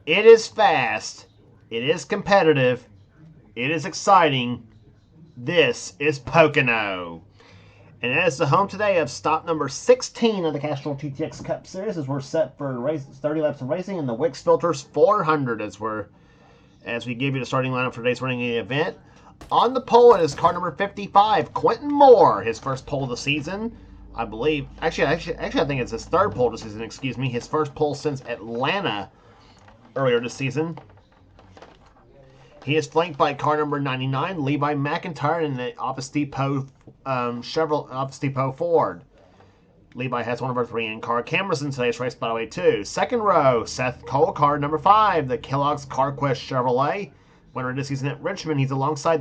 It is fast. It is competitive. It is exciting. This is Pocono. And as the home today of stop number 16 of the Castrol GTX Cup Series, as we're set for 30 laps of racing in the WIX Filters 400 as we give you the starting lineup for today's running event. On the pole is car number 55, Quentin Moore, his first pole of the season. I believe, actually, I think it's his third pole of the season, excuse me, his first pole since Atlanta earlier this season. He is flanked by car number 99, Levi McIntyre, in the Office Depot Office Depot Ford. Levi has one of our 3 in-car cameras in today's race, by the way, too. Second row, Seth Cole, car number 5, the Kellogg's CarQuest Chevrolet. Winner this season at Richmond. He's alongside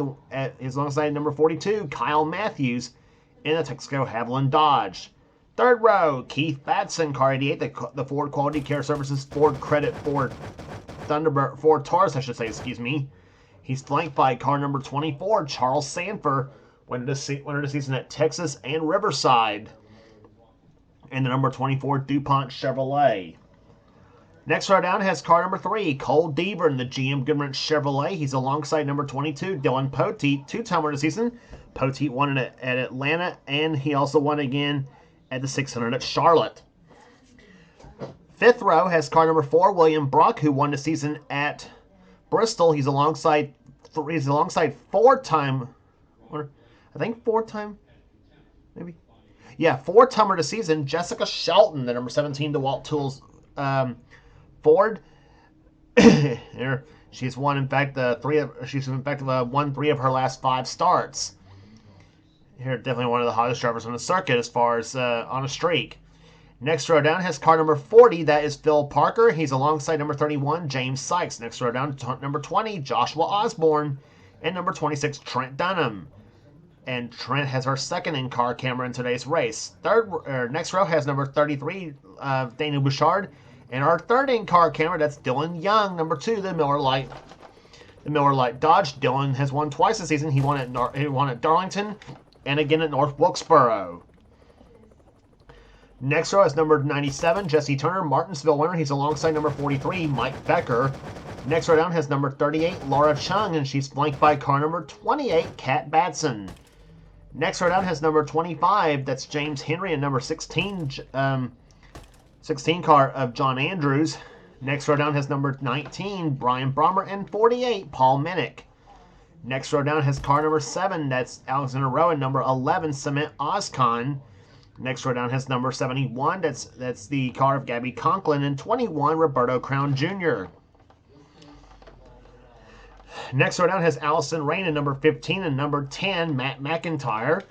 number 42, Kyle Matthews, in the Texaco Haviland Dodge. Third row, Keith Batson, car 88, the Ford Quality Care Services Ford Credit Ford Thunderbird, Ford Taurus, I should say, excuse me. He's flanked by car number 24, Charles Sanford, winner this season at Texas and Riverside, and the number 24 DuPont Chevrolet. Next row down has car number 3, Cole Deaver, in the GM Goodwrench Chevrolet. He's alongside number 22, Dylan Poteet, 2-timer this season. Poteet won it at Atlanta, and he also won again at the 600 at Charlotte. Fifth row has car number 4, William Brock, who won the season at Bristol. He's alongside four-time, maybe. Yeah, 4-timer this season, Jessica Shelton, the number 17 DeWalt Tools Ford. She's won, in fact, won 3 of her last 5 starts. Here, definitely one of the hottest drivers on the circuit as far as on a streak. Next row down has car number 40. That is Phil Parker. He's alongside number 31, James Sykes. Next row down, number 20, Joshua Osborne. And number 26, Trent Dunham. And Trent has her second in-car camera in today's race. Next row has number 33, Daniel Bouchard. And our third in-car camera, that's Dylan Young, number 2, the Miller Lite Dodge. Dylan has won twice this season. He won at Darlington and again at North Wilkesboro. Next row is number 97, Jesse Turner, Martinsville winner. He's alongside number 43, Mike Becker. Next row down has number 38, Laura Chung, and she's flanked by car number 28, Kat Batson. Next row down has number 25, that's James Henry, and number 16 car of John Andrews. Next row down has number 19, Brian Brommer, and 48, Paul Minnick. Next row down has car number 7, that's Alexander Rowe, and number 11, Cement Oscon. Next row down has number 71, that's the car of Gabby Conklin, and 21, Roberto Crown Jr. Next row down has Allison Rain in number 15, and number 10, Matt McIntyre.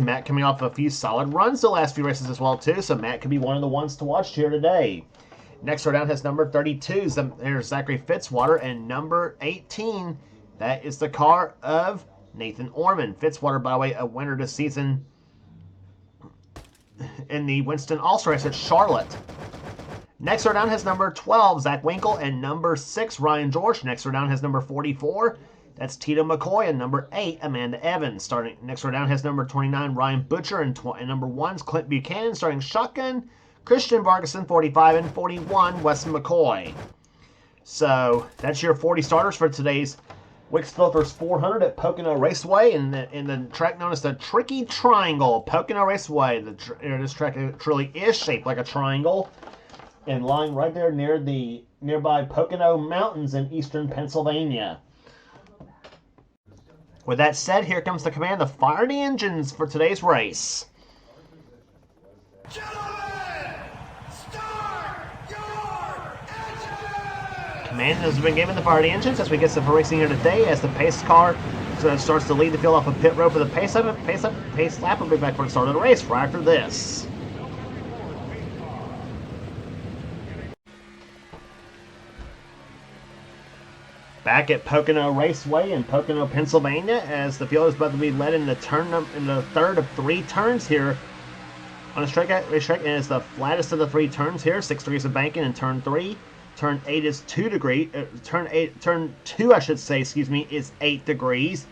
Matt coming off a few solid runs the last few races as well, too, so Matt could be one of the ones to watch here today. Next row down has number 32, there's Zachary Fitzwater, and number 18, that is the car of Nathan Orman. Fitzwater, by the way, a winner this season in the Winston All-Star race at Charlotte. Next row down has number 12, Zach Winkle, and number 6, Ryan George. Next row down has number 44, that's Tito McCoy, and number 8, Amanda Evans. Next row down has number 29, Ryan Butcher, and number 1 is Clint Buchanan. Starting shotgun, Christian Vargason, 45, and 41, Wes McCoy. So that's your 40 starters for today's WIX Filters 400 at Pocono Raceway in the track known as the Tricky Triangle. Pocono Raceway. This track truly is shaped like a triangle and lying right there near the nearby Pocono Mountains in eastern Pennsylvania. With that said, here comes the command to fire the engines for today's race. Gentlemen, start your engines! Command has been given to fire the engines as we get some racing here today as the pace car starts to lead the field off a pit road for the pace lap. We'll be back for the start of the race right after this. Back at Pocono Raceway in Pocono, Pennsylvania, as the field is about to be led in the third of 3 turns here on a racetrack, and it's the flattest of the 3 turns here. 6 degrees of banking in turn 3. Turn 8 is 2 degrees. Turn 2, I should say, excuse me, is 8 degrees.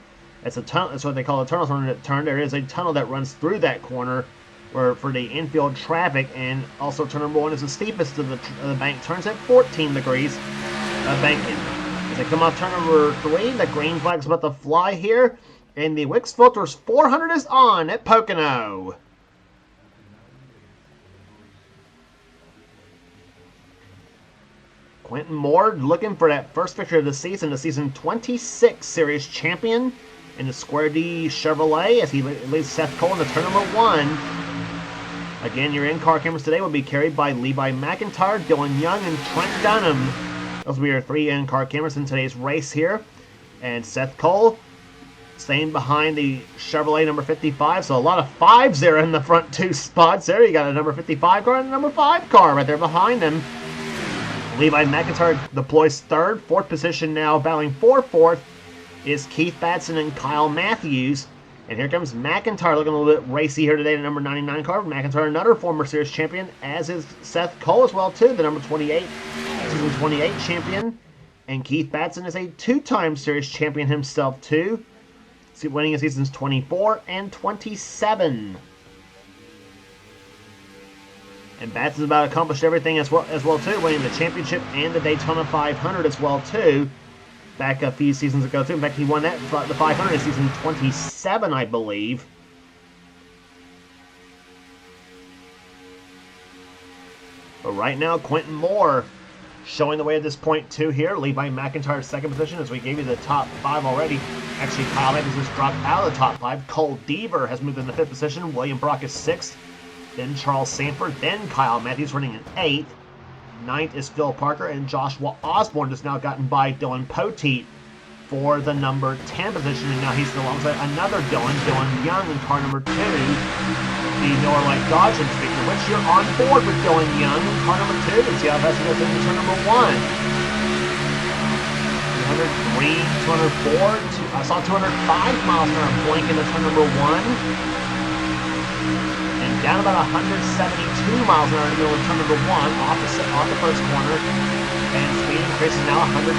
That's a tunnel. That's what they call a tunnel turn. There is a tunnel that runs through that corner, for the infield traffic, and also turn number 1 is the steepest of the bank turns at 14 degrees. banking. As they come off turn number 3, the green flag's about to fly here, and the WIX Filters 400 is on at Pocono. Quentin Moore looking for that first victory of the season 26 series champion in the Square D Chevrolet as he leads Seth Cole in the turn number 1. Again, your in-car cameras today will be carried by Levi McIntyre, Dylan Young, and Trent Dunham. Those will be your 3 in-car cameras in today's race here. And Seth Cole staying behind the Chevrolet number 55. So a lot of 5s there in the front 2 spots there. You got a number 55 car and a number 5 car right there behind them. Levi McIntyre deploys 3rd. 4th position now, battling for 4th, is Keith Batson and Kyle Matthews. And here comes McIntyre looking a little bit racy here today, the number 99 car. McIntyre, another former series champion, as is Seth Cole as well, too, the number 28, season 28 champion. And Keith Batson is a 2-time series champion himself, too, winning in seasons 24 and 27. And Batson's about accomplished everything as well too, winning the championship and the Daytona 500 as well too. Back a few seasons ago too. In fact, he won that the 500 in season 27, I believe. But right now, Quentin Moore showing the way at this point too here. Levi McIntyre's 2nd position, as we gave you the top 5 already. Actually, Kyle Matthews has dropped out of the top 5. Cole Deaver has moved in the 5th position. William Brock is 6th. Then Charles Sanford, then Kyle Matthews running in 8th. 9th is Phil Parker, and Joshua Osborne has now gotten by Dylan Poteet for the number 10 position, and now he's alongside another Dylan Young in car number 2, the Miller Lite Dodge. And speaking of which, you're on board with Dylan Young in car number 2. Let's see how fast he goes into turn number 1. 203, 204, I saw 205 miles an hour blink into turn number 1. Down about 172 miles an hour in the middle of turn number 1, off the first corner. And speed increases now 195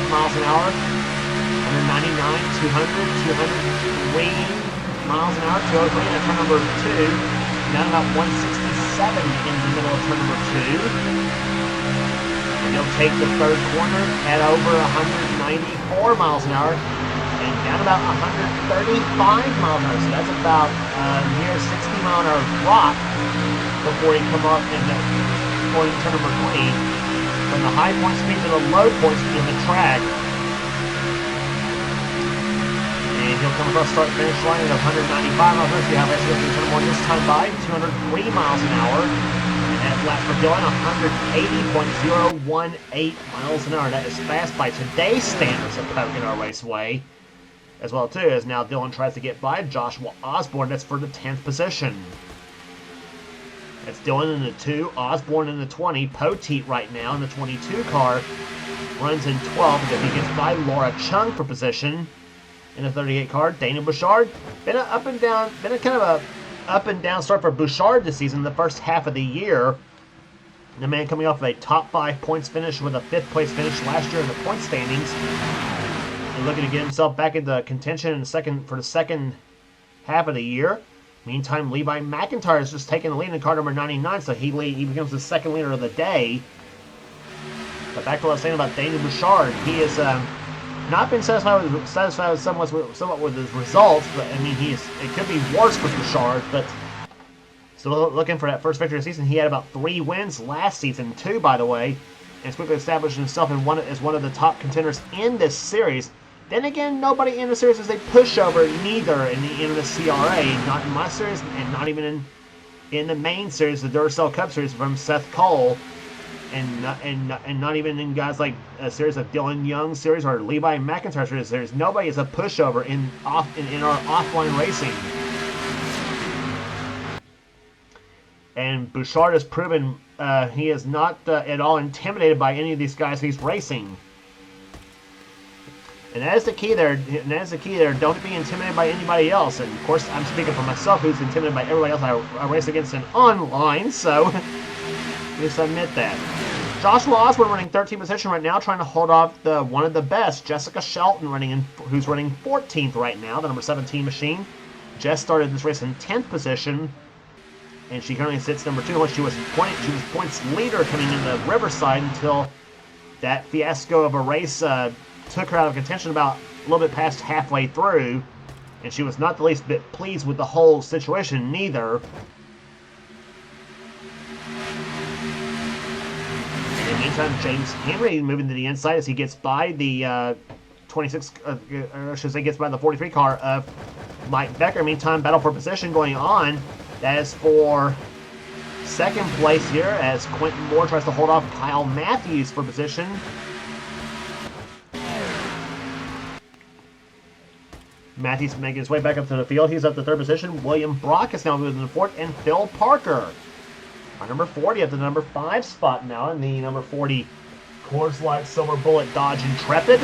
miles an hour, 199, 200, 203 miles an hour, 203 at turn number 2. Down about 167 in the middle of turn number 2. And he'll take the third corner at over 194 miles an hour. And down about 135 miles an hour. So that's about near 60 mile an hour drop before he come up in the going to turn number 3. From the high point speed to the low point speed of the track. And he'll come across start finish line at 195 miles an hour. See how fast he goes through turn number 1 this time by 203 miles an hour. And that lap for Dylan 180.018 miles an hour. That is fast by today's standards of Pocono Raceway. As well too, as now Dylan tries to get by Joshua Osborne. That's for the 10th position. That's Dylan in the 2, Osborne in the 20, Poteet right now in the 22 car. Runs in 12 because he gets by Laura Chung for position in the 38 car. Dana Bouchard, been a kind of a up and down start for Bouchard this season, the first half of the year. The man coming off of a top 5 points finish with a 5th place finish last year in the point standings. And looking to get himself back into contention for the second half of the year. Meantime, Levi McIntyre is just taking the lead in car number 99, so he becomes the second leader of the day. But back to what I was saying about Daniel Bouchard, he has not been satisfied somewhat with his results, but I mean it could be worse with Bouchard, but still looking for that first victory of the season. He had about 3 wins last season, 2 by the way, and has quickly established himself as one of the top contenders in this series. Then again, nobody in the series is a pushover, neither in the NNSCRA, not in my series, and not even in the main series, the Duracell Cup series from Seth Cole, and not even in guys like a series of Dylan Young series or Levi McIntyre series. Nobody is a pushover in our offline racing. And Bouchard has proven he is not at all intimidated by any of these guys he's racing. And that is the key there. Don't be intimidated by anybody else. And of course, I'm speaking for myself, who's intimidated by everybody else I race against in online. So just admit that. Joshua Osborne running 13th position right now, trying to hold off one of the best, Jessica Shelton, who's running 14th right now, the number 17 machine. Jess started this race in 10th position, and she currently sits number 2. She was points leader coming into Riverside until that fiasco of a race took her out of contention about a little bit past halfway through, and she was not the least bit pleased with the whole situation, neither. In the meantime, James Henry moving to the inside as he gets by the 26, I should say, gets by the 43 car of Mike Becker. Meantime, battle for position going on. That is for second place here as Quentin Moore tries to hold off Kyle Matthews for position. Matthews making his way back up to the field. He's up to third position. William Brock is now moving to fourth, and Phil Parker, our number 40, at the number 5 spot now in the number 40 Coors Light Silver Bullet Dodge Intrepid.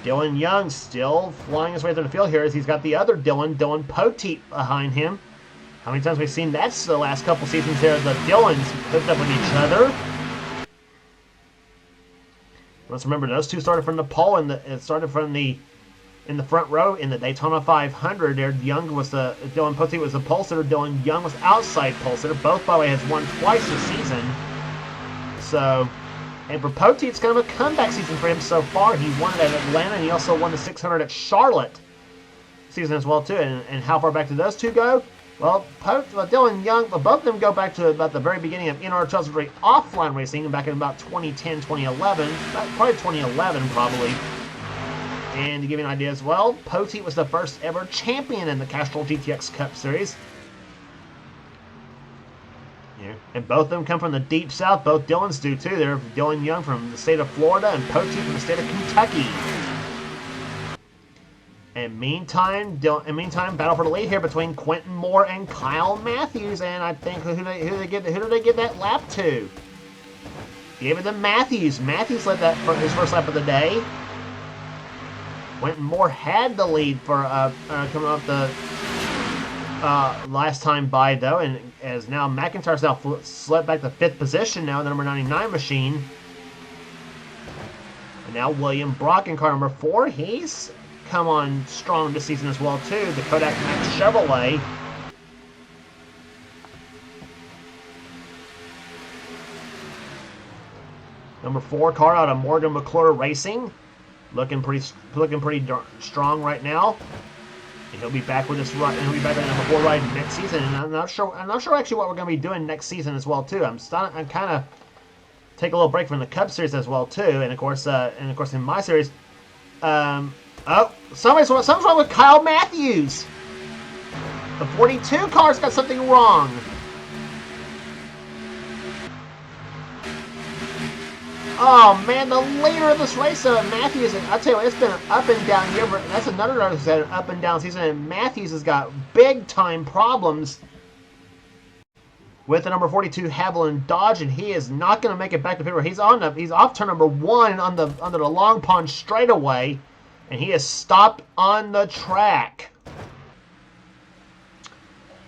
Dylan Young still flying his way through the field here as he's got the other Dylan Poteet, behind him. How many times we've seen that the last couple seasons there, the Dylans hooked up with each other. Let's remember, those two started from the pole, and it started from in the front row in the Daytona 500. There, Young was Dylan Poteet was the pole sitter. Dylan Young was outside pole sitter. Both, by the way, has won twice this season. So. And for Poteet, it's kind of a comeback season for him so far. He won it at Atlanta, and he also won the 600 at Charlotte season as well, too. And how far back did those two go? Well, Dylan Young, both of them go back to about the very beginning of NR Charles Ray offline racing, back in about 2010, 2011, probably 2011 probably. And to give you an idea as well, Poteet was the first ever champion in the Castrol GTX Cup Series. Yeah. And both of them come from the deep south. Both Dylans do too. They're Dylan Young from the state of Florida and Poteet from the state of Kentucky. And meantime, battle for the lead here between Quentin Moore and Kyle Matthews. And I think who do they give that lap to? Gave it to Matthews. Matthews led that for his first lap of the day. Quentin Moore had the lead for coming off the last time by, though, and as now McIntyre's now slipped back to 5th position now in the number 99 machine. And now William Brock in car number 4. He's come on strong this season as well, too. The Kodak Max Chevrolet. Number 4 car out of Morgan McClure Racing. Looking pretty strong right now. And he'll be back with us right. He'll be back on number 4 ride next season. And I'm not sure actually what we're going to be doing next season as well too. I'm kind of take a little break from the Cup Series as well too. And of course in my series, something's wrong with Kyle Matthews. The 42 car's got something wrong. Oh man, the leader of this race, Matthews, I tell you what, it's been an up and down year. But that's another driver who's had an up and down season, and Matthews has got big time problems with the number 42 Haviland Dodge, and he is not going to make it back to pit road. He's off turn number 1 under the Long Pond straightaway, and he is stopped on the track.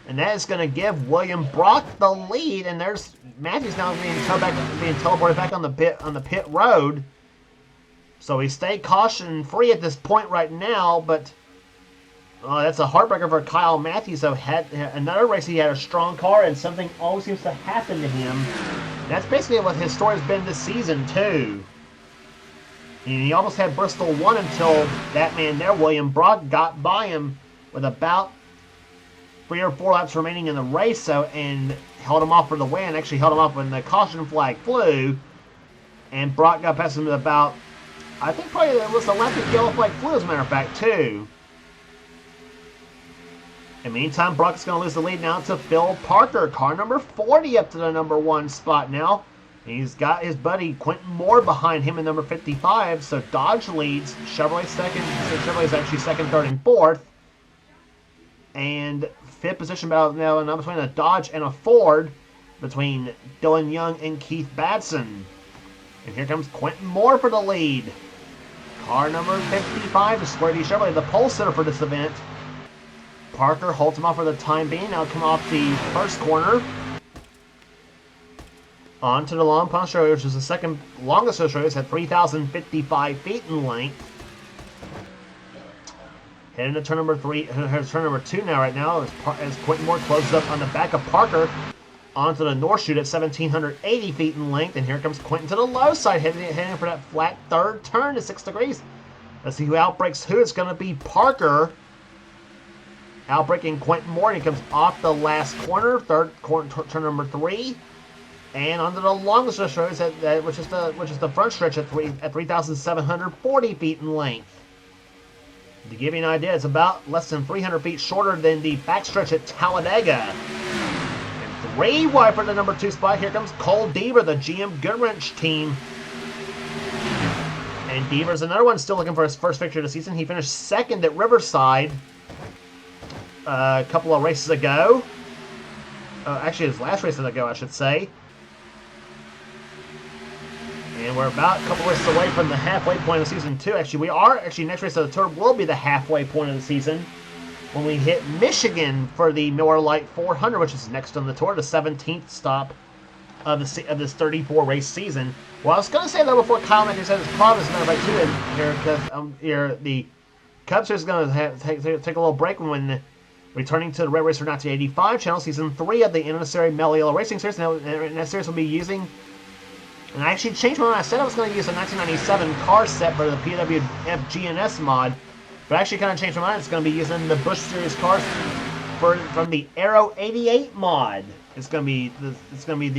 And that is going to give William Brock the lead, and there's Matthews now being teleported back on the pit road. So he stayed caution free at this point right now, but that's a heartbreaker for Kyle Matthews. So another race he had a strong car, and something always seems to happen to him. That's basically what his story has been this season too. And he almost had Bristol 1 until that man there, William Brock, got by him with about 3 or 4 laps remaining in the race, and held him off for the win. Actually held him off when the caution flag flew, and Brock got past him at about, I think probably it was the lap that yellow flag flew, as a matter of fact, too. In the meantime, Brock's going to lose the lead now to Phil Parker, car number 40, up to the number 1 spot now. And he's got his buddy Quentin Moore behind him in number 55, so Dodge leads, Chevrolet second, so Chevrolet's actually second, third, and fourth. And 5th position battle now between a Dodge and a Ford between Dylan Young and Keith Badson. And here comes Quentin Moore for the lead. Car number 55 is Square D Chevrolet, the pole sitter for this event. Parker holds him off for the time being. Now come off the first corner. On to the Long Pond Straightaway, which is the second longest straightaway. It's at 3,055 feet in length. Heading to turn number 3, turn number 2 now right now as Quentin Moore closes up on the back of Parker onto the north chute at 1,780 feet in length. And here comes Quentin to the low side, heading for that flat third turn to 6 degrees. Let's see who outbrakes who. It's going to be Parker outbraking Quentin Moore. And he comes off the last corner, turn number 3. And onto the longest stretch, which is the front stretch at 3,740 feet in length. To give you an idea, it's about less than 300 feet shorter than the backstretch at Talladega. And 3 wide for the number 2 spot. Here comes Cole Deaver, the GM Goodwrench team. And Deaver's another one still looking for his first victory of the season. He finished second at Riverside a couple of races ago. Actually, his last race ago, I should say. And we're about a couple races away from the halfway point of season 2. Actually, next race of the tour will be the halfway point of the season when we hit Michigan for the Miller Lite 400, which is next on the tour, the 17th stop of this 34-race season. Well, I was going to say that before Kyle Mackey said his problem is number 2 in here, because the Cubs is going to take a little break when returning to the Red Racer 1985 channel, season 3 of the NNSCRA Mellow Yellow Racing Series. Now, that series will be using. And I actually changed my mind. I said I was going to use a 1997 car set for the PWF GNS mod, but I actually kind of changed my mind. It's going to be using the Busch Series cars from the Aero 88 mod. It's going to be what's going to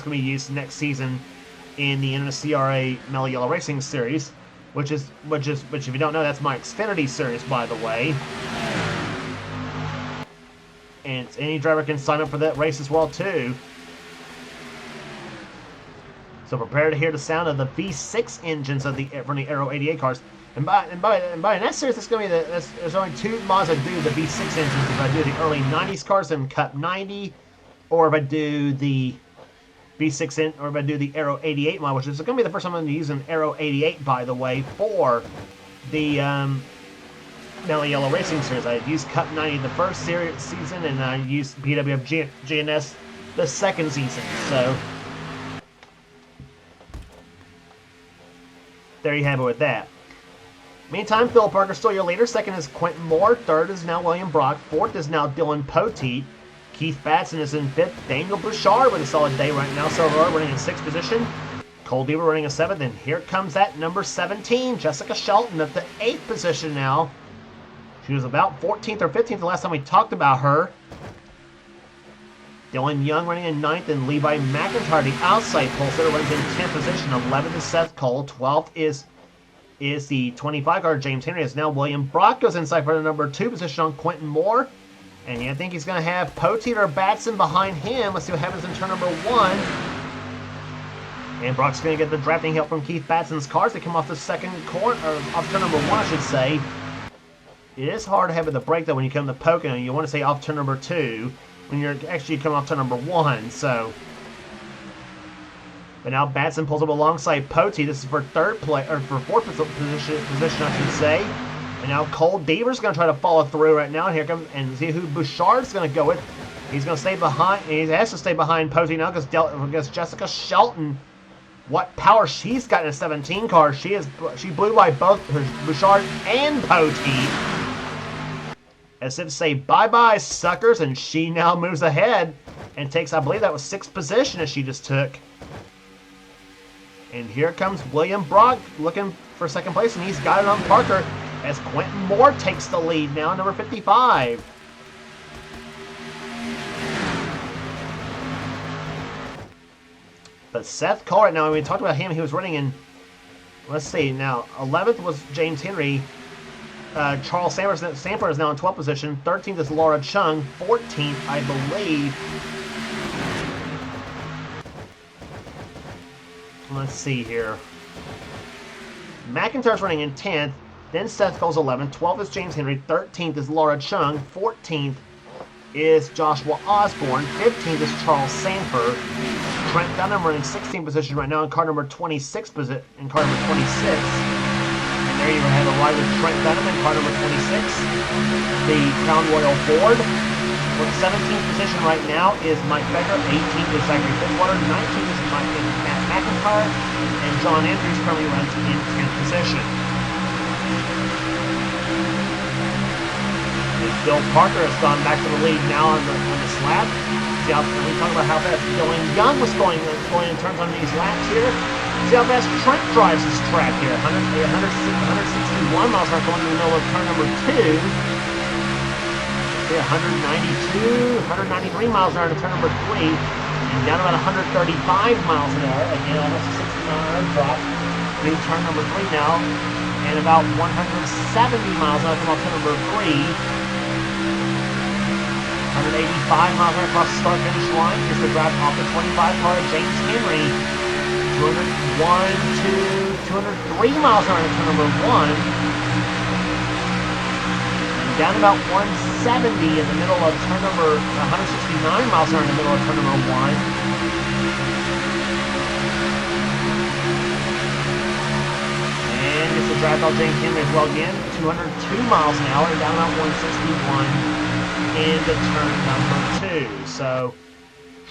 be used next season in the NNSCRA Mellow Yellow Racing Series, which if you don't know, that's my Xfinity series, by the way. And any driver can sign up for that race as well too. So prepare to hear the sound of the V6 engines from the Aero 88 cars. And by that series, it's going to be there's only 2 mods that do the V6 engines. If I do the early 90s cars in Cup 90, or if I do the V6 or if I do the Aero 88 mod, which is going to be the first time I'm going to use an Aero 88, by the way, for the Mellow Yellow Racing Series. I used Cup 90 the first season, and I used PWF GNS the second season. So there you have it with that. Meantime, Phil Parker still your leader. Second is Quentin Moore. Third is now William Brock. Fourth is now Dylan Poteet. Keith Batson is in fifth. Daniel Bouchard with a solid day right now. So far, running in 6th position. Cole Deaver running in 7th. And here comes that number 17, Jessica Shelton, at the 8th position now. She was about 14th or 15th the last time we talked about her. Dylan Young running in 9th, and Levi McIntyre, the outside pole sitter, runs in 10th position. 11th is Seth Cole. 12th is the 25 car James Henry. As now William Brock goes inside for the number 2 position on Quentin Moore. And I think he's going to have Poteet or Batson behind him. Let's see what happens in turn number 1. And Brock's going to get the drafting help from Keith Batson's cars. They come off the second corner, or off turn number 1, I should say. It is hard to have the break, though, when you come to Pocono. You want to say off turn number 2. When you're actually coming off turn number 1, so. But now Batson pulls up alongside Poteet. This is for fourth position, I should say. And now Cole Deaver's going to try to follow through right now. And here comes, and see who Bouchard's going to go with. He's going to stay behind. He has to stay behind Poteet now because Jessica Shelton, what power she's got in a 17 car. She blew by both Bouchard and Poteet. As if to say, bye-bye, suckers, and she now moves ahead and takes, I believe that was 6th position as she just took. And here comes William Brock looking for 2nd place, and he's got it on Parker as Quentin Moore takes the lead now, number 55. But Seth Cole right now, when we talked about him, he was running in, let's see, now, 11th was James Henry. Charles Sanford is now in 12th position. 13th is Laura Chung. 14th, I believe. Let's see here. McIntyre's running in 10th. Then Seth Cole's 11th. 12th is James Henry. 13th is Laura Chung. 14th is Joshua Osborne. 15th is Charles Sanford. Trent Dunham running 16th position right now in car number 26. In car number 26. There you have a ride with Trent Dunham in car number 26, the Crown Royal Ford. For 17th position right now is Mike Becker, 18th is Zachary Fitzwater, 19th is Matt McIntyre, and John Andrews currently runs in 10th position. And Phil Parker has gone back to the lead now on the slab. See how, we talk about how fast Dylan Young was going in turns on these laps here. See how fast Trent drives this track here. 161 miles an hour going in the middle of turn number 2. See, 192, 193 miles an hour to turn number 3. And down about 135 miles an hour. Again, almost a 60-mile-an-hour drop through turn number 3 now. And about 170 miles an hour from turn number 3. 185 miles an hour across the start-finish line. Here's the drive off the 25 car of James Henry. 203 miles an hour to turn number 1. And down about 170 in the middle of turn number, 169 miles an hour in the middle of turn number 1. And it's the drive off James Henry as well again. 202 miles an hour and down about 161. Into turn number 2. So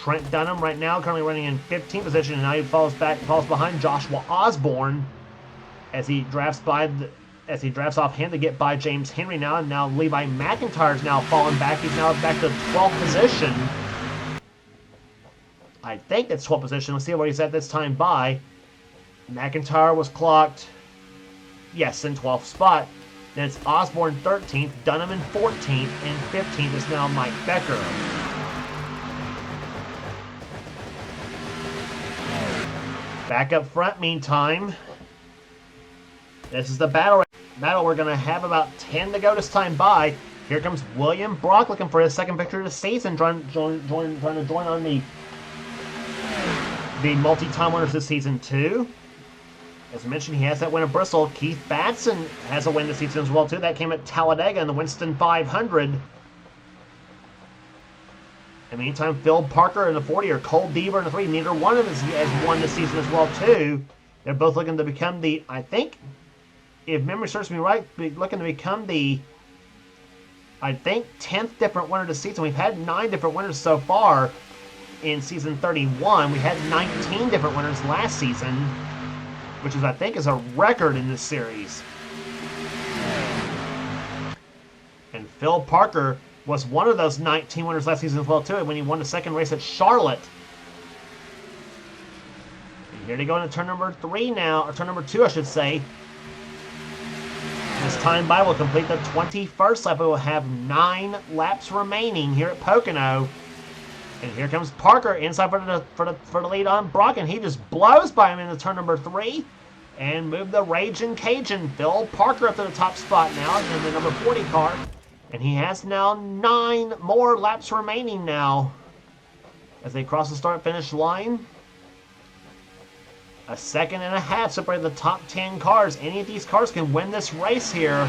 Trent Dunham right now currently running in 15th position, and now he falls behind Joshua Osborne as he drafts off him to get by James Henry now. And now Levi McIntyre is now falling back. He's now back to 12th position. I think that's 12th position. Let's see where he's at this time by. McIntyre was clocked, yes, in 12th spot. Then it's Osborne 13th, Dunham in 14th, and 15th is now Mike Becker. Back up front, meantime, this is the battle we're going to have about 10 to go this time by. Here comes William Brock looking for his second victory of the season, trying to join on the multi-time winners this season too. As I mentioned, he has that win at Bristol. Keith Batson has a win this season as well, too. That came at Talladega in the Winston 500. In the meantime, Phil Parker in the 40 or Cole Deaver in the 3. Neither one of them has won this season as well, too. They're both looking to become the, I think, if memory serves me right, looking to become the, I think, 10th different winner this season. We've had 9 different winners so far in season 31. We had 19 different winners last season, which is, I think, is a record in this series. And Phil Parker was one of those 19 winners last season as well, too, when he won the second race at Charlotte. And here they go into turn number 3 now, or turn number 2, I should say. This time by will complete the 21st lap. We will have 9 laps remaining here at Pocono. And here comes Parker inside for the lead on Brock, and he just blows by him into turn number 3 and move the Ragin' Cajun Phil Parker up to the top spot now in the number 40 car. And he has now 9 more laps remaining now as they cross the start-finish line. A second and a half separating the top 10 cars. Any of these cars can win this race here.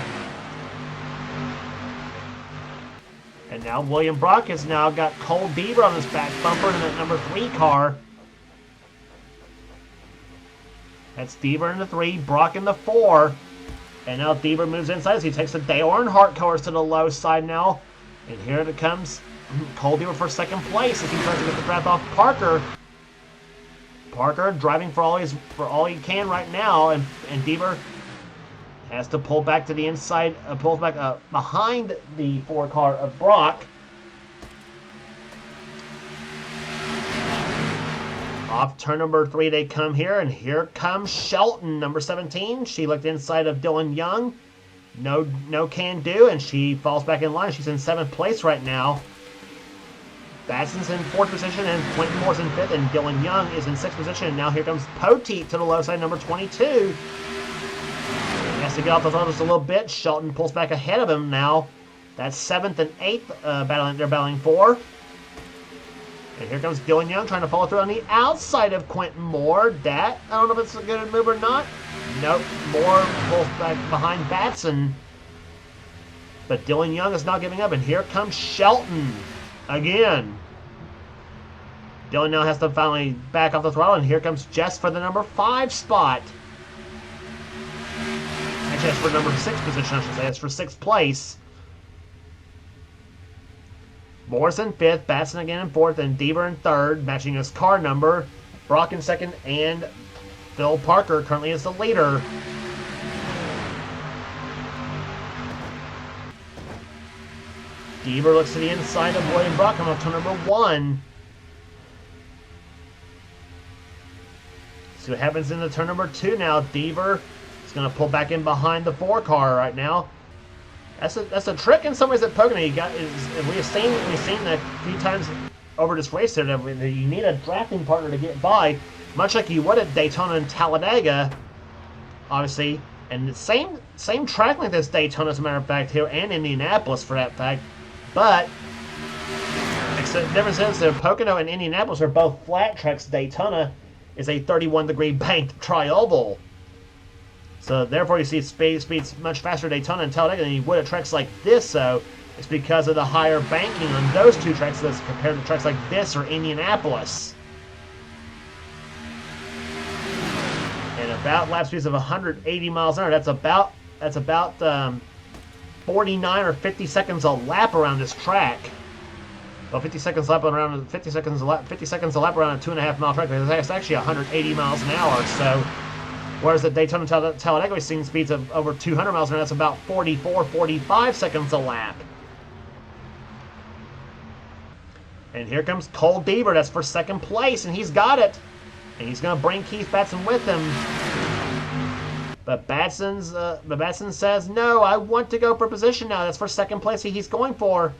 And now William Brock has now got Cole Deaver on his back bumper in that number 3 car. That's Deaver in the 3, Brock in the 4. And now Deaver moves inside as he takes the Dale Earnhardt cars to the low side now. And here it comes Cole Deaver for second place as he tries to get the draft off Parker. Parker driving for all he can right now, and Deaver has to pull back to the inside, pulls back behind the 4 car of Brock. Off turn number 3 they come here, and here comes Shelton, number 17. She looked inside of Dylan Young. No can do, and she falls back in line. She's in 7th place right now. Batson's in 4th position, and Quentin Moore's in 5th, and Dylan Young is in 6th position. And now here comes Poteet to the low side, number 22. He has to get off the throttle just a little bit. Shelton pulls back ahead of him now. That's 7th and 8th they're battling for. And here comes Dylan Young trying to follow through on the outside of Quentin Moore. That, I don't know if it's a good move or not. Nope, Moore pulls back behind Batson. But Dylan Young is not giving up, and here comes Shelton again. Dylan now has to finally back off the throttle, and here comes Jess for the number 5 spot. Actually, that's for number 6 position, I should say. That's for 6th place. Moore's in 5th, Batson again in 4th, and Deaver in 3rd, matching his car number. Brock in 2nd, and Phil Parker currently is the leader. Deaver looks to the inside of William Brock on turn number 1. See what happens in the turn number 2 now. Deaver is going to pull back in behind the 4 car right now. That's a trick in some ways that Pocono we've seen a few times over this race there that you need a drafting partner to get by, much like you would at Daytona and Talladega, obviously, and the same track length as Daytona, as a matter of fact, here, and Indianapolis for that fact. But except the difference is that Pocono and Indianapolis are both flat tracks. Daytona is a 31-degree banked tri-oval. So therefore you see speeds much faster at Daytona and Talladega than you would at tracks like this. So it's because of the higher banking on those two tracks as compared to tracks like this or Indianapolis. And about lap speeds of 180 miles an hour. That's about 49 or 50 seconds a lap around this track. Well, 50 seconds a lap around a 2.5 mile track. That's actually 180 miles an hour. So. Whereas at Daytona and Talladega, we've seen speeds of over 200 miles an hour. That's about 44, 45 seconds a lap. And here comes Cole Deaver. That's for second place, and he's got it. And he's going to bring Keith Batson with him. But Batson says, no, I want to go for position now. That's for second place he's going for.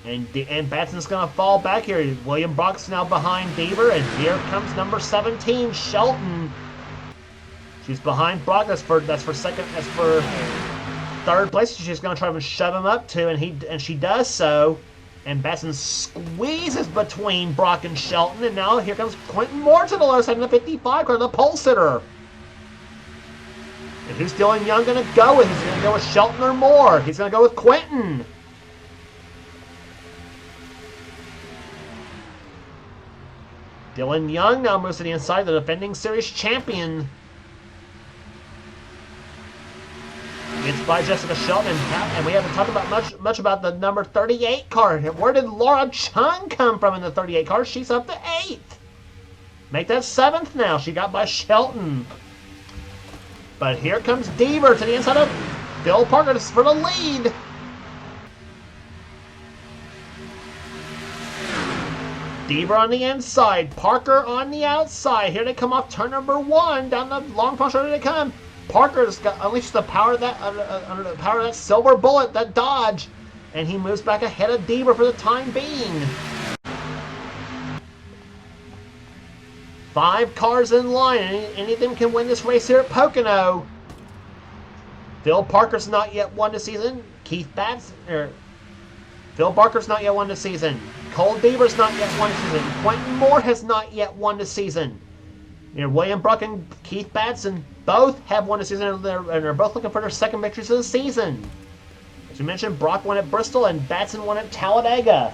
And Batson's going to fall back here. William Brock's now behind Deaver, and here comes number 17, Shelton. She's behind Brock. That's for third place. She's going to try to shove him up to, and she does so. And Batson squeezes between Brock and Shelton, and now here comes Quentin Moore to the low side in the 55 car, the pole sitter. And who's Dylan Young going to go with? He's going to go with Shelton or Moore. He's going to go with Quentin. Dylan Young now moves to the inside, the defending series champion. It's by Jessica Shelton, and we haven't talked about much about the number 38 car. Where did Laura Chung come from in the 38 car? She's up to 8th. Make that 7th now. She got by Shelton. But here comes Deaver to the inside of Phil Parker for the lead. Deaver on the inside, Parker on the outside. Here they come off turn number 1. Down the long punch road they come. Parker's got unleashed the power of that under the power of that silver bullet, that Dodge, and he moves back ahead of Deaver for the time being. 5 cars in line. Any of them can win this race here at Pocono. Phil Parker's not yet won this season. Phil Parker's not yet won this season. Cole Deaver's not yet won this season. Quentin Moore has not yet won this season. William Brock and Keith Batson both have won this season, and they're both looking for their second victories of the season. As we mentioned, Brock won at Bristol and Batson won at Talladega.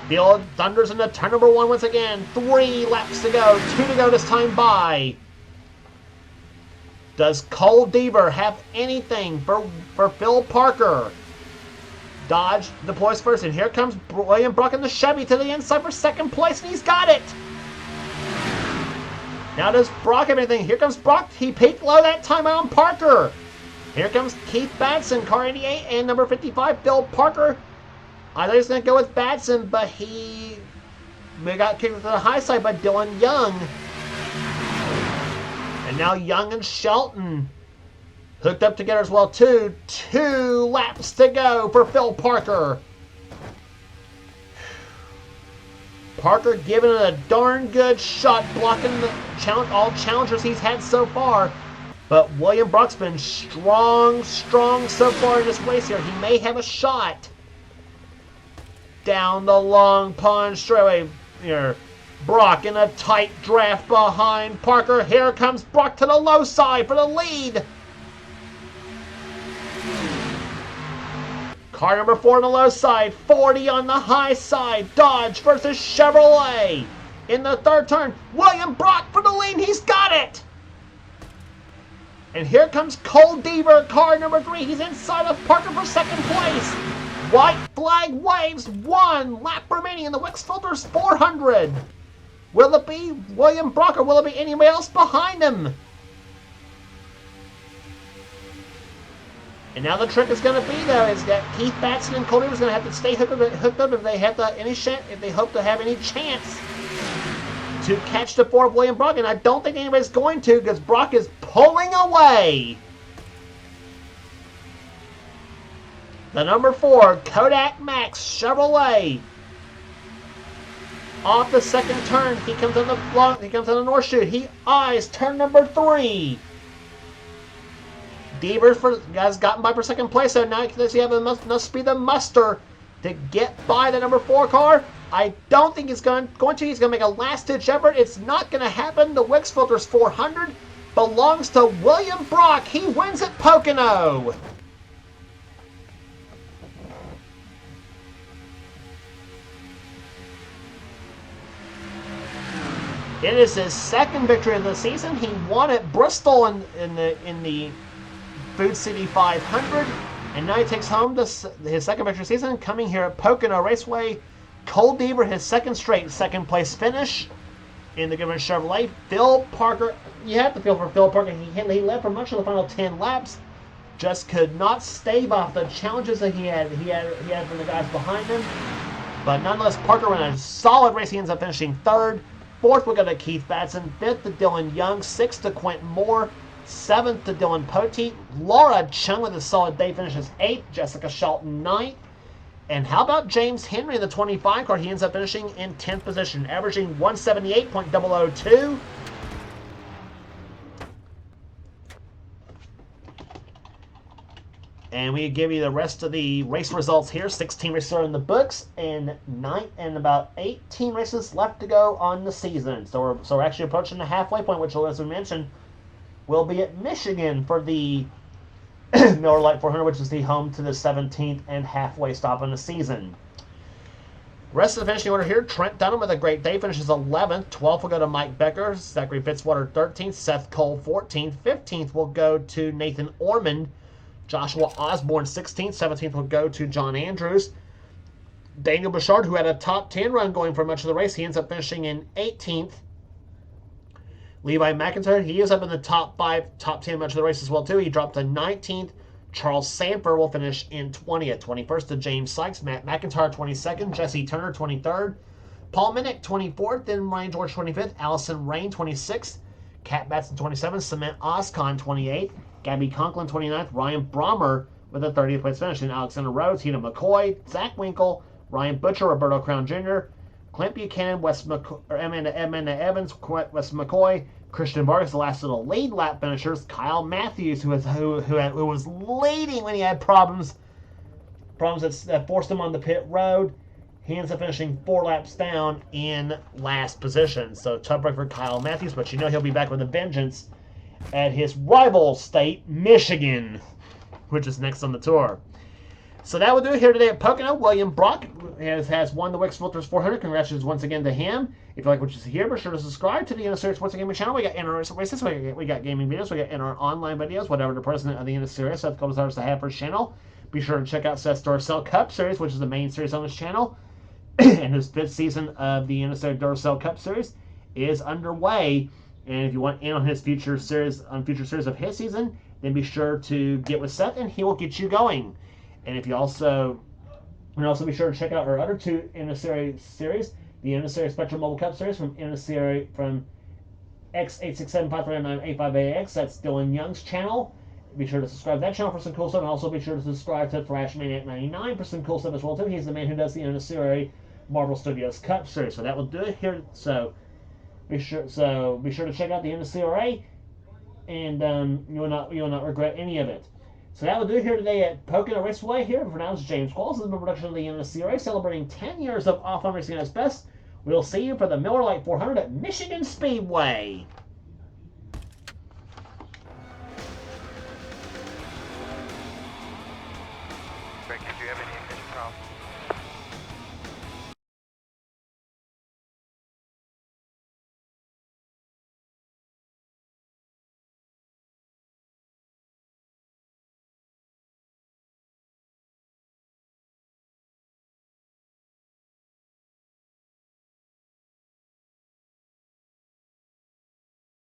The old Thunder's into turn number 1 once again. 3 laps to go. 2 to go this time by. Does Cole Deaver have anything for Phil Parker? Dodge deploys first, and here comes William Brock in the Chevy to the inside for second place, and he's got it! Now does Brock have anything? Here comes Brock. He peaked low that time out on Parker. Here comes Keith Batson, car 88, and number 55, Phil Parker. I thought he was going to go with Batson, but he got kicked to the high side by Dylan Young. And now Young and Shelton hooked up together as well, too. 2 laps to go for Phil Parker. Parker giving it a darn good shot, blocking all challengers he's had so far. But William Brock's been strong so far in this race here. He may have a shot. Down the long pond straightaway here. Brock in a tight draft behind Parker. Here comes Brock to the low side for the lead. Car number 4 on the low side, 40 on the high side. Dodge versus Chevrolet. In the third turn, William Brock for the lead. He's got it. And here comes Cole Deaver, car number 3. He's inside of Parker for second place. White flag waves. 1 lap remaining in the WIX Filters 400. Will it be William Brock or will it be anybody else behind him? And now the trick is going to be, though, is that Keith Batson and Cole Deaver's going to have to stay hooked up if they have if they hope to have any chance to catch the 4 of William Brock. And I don't think anybody's going to, because Brock is pulling away. The number 4, Kodak Max Chevrolet. Off the second turn, he comes on the block. He comes on the north chute. He eyes turn number 3. Deaver has gotten by for second place, so now does he have enough speed to muster to get by the number 4 car? I don't think he's going to. He's going to make a last-ditch effort. It's not going to happen. The WIX Filters 400 belongs to William Brock. He wins at Pocono. It is his second victory of the season. He won at Bristol in the Food City 500, and now he takes home his second victory of the season, coming here at Pocono Raceway. Cole Deaver, his second straight second place finish in the Goodman Chevrolet. Phil Parker, you have to feel for Phil Parker. He led for much of the final 10 laps, just could not stave off the challenges that he had from the guys behind him. But nonetheless, Parker ran a solid race. He ends up finishing 3rd. 4th, we go to Keith Batson. 5th to Dylan Young. 6th to Quentin Moore. 7th to Dylan Poteet. Laura Chung with a solid day finishes 8th. Jessica Shelton 9th. And how about James Henry in the 25 car? He ends up finishing in 10th position, averaging 178.002. And we give you the rest of the race results here. 16 races are in the books, and about 18 races left to go on the season. So we're actually approaching the halfway point, which, as we mentioned, will be at Michigan for the Miller Lite 400, which is the home to the 17th and halfway stop on the season. Rest of the finishing order here: Trent Dunham with a great day finishes 11th. 12th will go to Mike Becker. Zachary Fitzwater 13th. Seth Cole 14th. 15th will go to Nathan Ormond. Joshua Osborne 16th. 17th will go to John Andrews. Daniel Bouchard, who had a top 10 run going for much of the race, he ends up finishing in 18th. Levi McIntyre, he is up in the top 5, top 10 much of the race as well, too. He dropped to 19th. Charles Sanford will finish in 20th. 21st to James Sykes. Matt McIntyre 22nd. Jesse Turner 23rd. Paul Minnick 24th. Then Ryan George 25th. Allison Rain 26th. Kat Batson 27th. Cement Oscon 28th. Gabby Conklin 29th. Ryan Brommer with a 30th place finish. And Alexander Rhodes, Tina McCoy, Zach Winkle, Ryan Butcher, Roberto Crown Jr., Clint Buchanan, Amanda Evans, Wes McCoy, Christian Vargas, the last of the lead lap finishers. Kyle Matthews, who was leading when he had problems that forced him on the pit road. He ends up finishing 4 laps down in last position. So tough break for Kyle Matthews, but you know he'll be back with a vengeance at his rival state, Michigan, which is next on the tour. So that will do it here today at Pocono. William Brock has won the WIX Filters 400. Congratulations once again to him. If you like what you see here, be sure to subscribe to the NNSCRA Sports and Gaming channel. We got NRS races, we got gaming videos, we got NR online videos, whatever the president of the NNSCRA, Seth Colbert, to have for his channel. Be sure to check out Seth's Duracell Cup Series, which is the main series on his channel. And his 5th season of the NNSCRA Duracell Cup Series is underway. And if you want in on his future series of his season, then be sure to get with Seth, and he will get you going. And if you also be sure to check out our other 2 NNSCRA series, the NNSCRA Spectrum Mobile Cup Series from NNSCRA from X867539885AX. That's Dylan Young's channel. Be sure to subscribe to that channel for some cool stuff, and also be sure to subscribe to ThrashManiac99 for some cool stuff as well too. He's the man who does the NNSCRA Marvel Studios Cup Series. So that will do it here. So be sure to check out the NNSCRA, and you will not regret any of it. So that will do it here today at Pocono Raceway. Here for now is James Qualls. This is a production of the NNSCRA celebrating 10 years of off-road racing at its best. We'll see you for the Miller Lite 400 at Michigan Speedway.